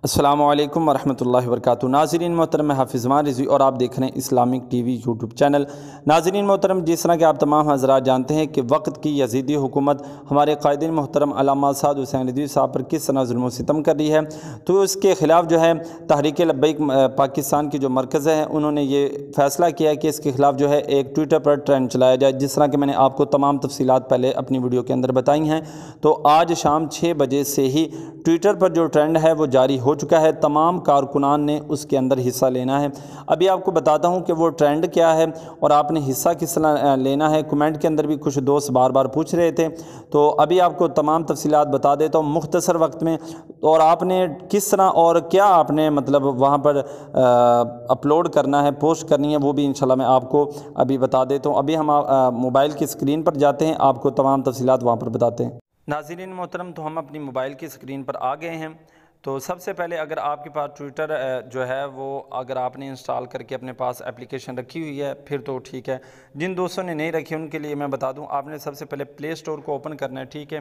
السلام علیکم ورحمۃ اللہ وبرکاتہ۔ ناظرین محترم، میں حافظ مان رضوی اور آپ دیکھ رہے ہیں Islamic T V YouTube channel. ناظرین محترم، جس طرح کہ آپ تمام حضرات جانتے ہیں کہ وقت کی یزیدی حکومت ہمارے قائدین محترم علامہ سعد حسین رضوی صاحب پر کس طرح ظلم و ستم کر رہی ہے، تو اس کے خلاف جو ہے تحریک لبیک پاکستان کی جو مرکز ہے انہوں نے یہ فیصلہ کیا کہ اس کے خلاف جو ہے ایک ٹویٹر پر ٹرینڈ چلایا جائے، جس طرح کہ میں نے آپ کو تمام تفصیلات پہلے اپنی ویڈیو کے اندر بتائی ہیں۔ تو آج شام 6 بجے سے ہی ٹویٹر پر جو ٹرینڈ ہے وہ جاری ہو چکا ہے، تمام کارکنان نے اس کے اندر حصہ لینا ہے۔ ابھی آپ کو بتاتا ہوں کہ وہ ٹرینڈ کیا ہے اور آپ نے حصہ کس طرح لینا ہے۔ کمنٹ کے اندر بھی کچھ دوست بار بار پوچھ رہے تھے، تو ابھی آپ کو تمام تفصیلات بتا دیتا ہوں مختصر وقت میں، اور آپ نے کس طرح اور کیا آپ نے مطلب وہاں پر اپلوڈ کرنا ہے، پوسٹ کرنی ہے، وہ بھی انشاءاللہ میں آپ کو ابھی بتا دیتا ہوں۔ ابھی ہم موبائل کی اسکرین پر جاتے ہیں، آپ کو تمام تفصیلات وہاں پر بتاتے ہیں۔ ناظرین محترم، تو ہم اپنی موبائل کی اسکرین پر آ گئے ہیں۔ تو سب سے پہلے اگر آپ کے پاس ٹویٹر جو ہے وہ اگر آپ نے انسٹال کر کے اپنے پاس اپلیکیشن رکھی ہوئی ہے پھر تو ٹھیک ہے، جن دوستوں نے نہیں رکھی ان کے لیے میں بتا دوں، آپ نے سب سے پہلے پلے اسٹور کو اوپن کرنا ہے، ٹھیک ہے۔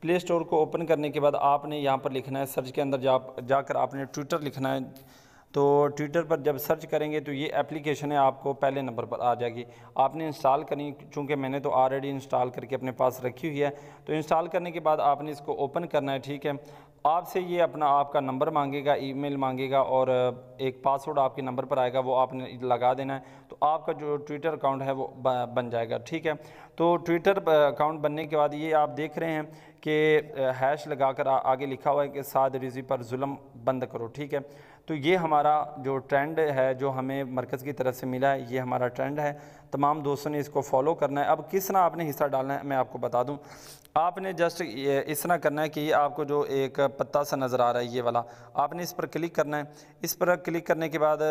پلے اسٹور کو اوپن کرنے کے بعد آپ نے یہاں پر لکھنا ہے، سرچ کے اندر جا کر آپ نے ٹویٹر لکھنا ہے۔ تو ٹویٹر پر جب سرچ کریں گے تو یہ اپلیکیشن ہے آپ کو پہلے نمبر پر آ جائے گی، آپ نے انسٹال کرنی، چونکہ میں نے تو آلریڈی انسٹال کر کے اپنے پاس رکھی ہوئی ہے۔ تو انسٹال کرنے کے بعد آپ نے اس کو اوپن کرنا ہے، ٹھیک ہے۔ آپ سے یہ آپ کا نمبر مانگے گا، ای میل مانگے گا، اور ایک پاسورڈ آپ کے نمبر پر آئے گا، وہ آپ نے لگا دینا ہے، تو آپ کا جو ٹویٹر اکاؤنٹ ہے وہ بن جائے گا، ٹھیک ہے۔ تو ٹویٹر اکاؤنٹ بننے کے بعد یہ آپ دیکھ رہے ہیں کہ ہیش لگا کر آگے لکھا ہوا ہے کہ سعد رضوی پر ظلم بند کرو، ٹھیک ہے۔ تو یہ ہمارا جو ٹرینڈ ہے جو ہمیں مرکز کی طرف سے ملا ہے، یہ ہمارا ٹرینڈ ہے، تمام دوستوں نے اس کو فالو کرنا ہے۔ اب کس طرح آپ نے حصہ ڈالنا ہے میں آپ کو بتا دوں، آپ نے جسٹ اس طرح کرنا ہے کہ یہ آپ کو جو ایک پتا سا نظر آ رہا ہے یہ والا، آپ نے اس پر کلک کرنا ہے۔ اس پر کلک کرنے کے بعد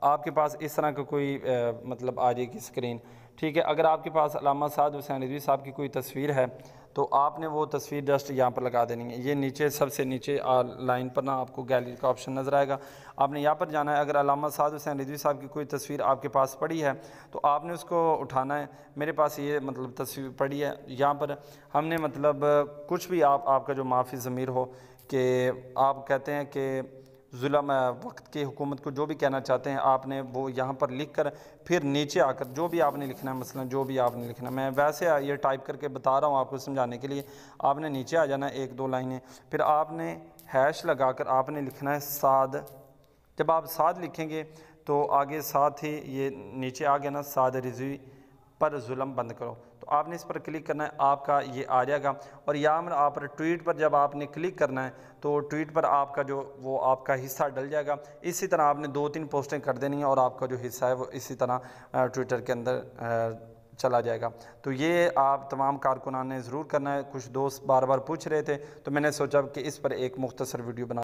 آپ کے پاس اس طرح کا کوئی مطلب آ جائے گی اسکرین، ٹھیک ہے۔ اگر آپ کے پاس علامہ سعد حسین رضوی صاحب کی کوئی تصویر ہے تو آپ نے وہ تصویر جسٹ یہاں پر لگا دینی ہے، یہ نیچے سب سے نیچے لائن پر نا آپ کو گیلری کا آپشن نظر آئے گا، آپ نے یہاں پر جانا ہے۔ اگر علامہ سعد حسین رضوی صاحب کی کوئی تصویر آپ کے پاس پڑی ہے تو آپ نے اس کو اٹھانا ہے۔ میرے پاس یہ مطلب تصویر پڑی ہے، یہاں پر ہم نے مطلب کچھ بھی آپ کا جو معافی ضمیر ہو کہ آپ کہتے ہیں کہ ظلم وقت کی حکومت کو جو بھی کہنا چاہتے ہیں آپ نے وہ یہاں پر لکھ کر پھر نیچے آ کر جو بھی آپ نے لکھنا ہے، مثلا جو بھی آپ نے لکھنا ہے، میں ویسے یہ ٹائپ کر کے بتا رہا ہوں آپ کو سمجھانے کے لیے، آپ نے نیچے آ جانا ہے 1-2 لائنیں، پھر آپ نے ہیش لگا کر آپ نے لکھنا ہے سعد۔ جب آپ سعد لکھیں گے تو آگے ساتھ ہی یہ نیچے آ گیا نا، سعد رضوی پر ظلم بند کرو، تو آپ نے اس پر کلک کرنا ہے، آپ کا یہ آ جائے گا۔ اور یہاں آپ ٹویٹ پر جب آپ نے کلک کرنا ہے تو ٹویٹ پر آپ کا جو وہ آپ کا حصہ ڈل جائے گا۔ اسی طرح آپ نے 2-3 پوسٹیں کر دینی ہیں اور آپ کا جو حصہ ہے وہ اسی طرح ٹویٹر کے اندر چلا جائے گا۔ تو یہ آپ تمام کارکنان نے ضرور کرنا ہے۔ کچھ دوست بار بار پوچھ رہے تھے تو میں نے سوچا کہ اس پر ایک مختصر ویڈیو بنا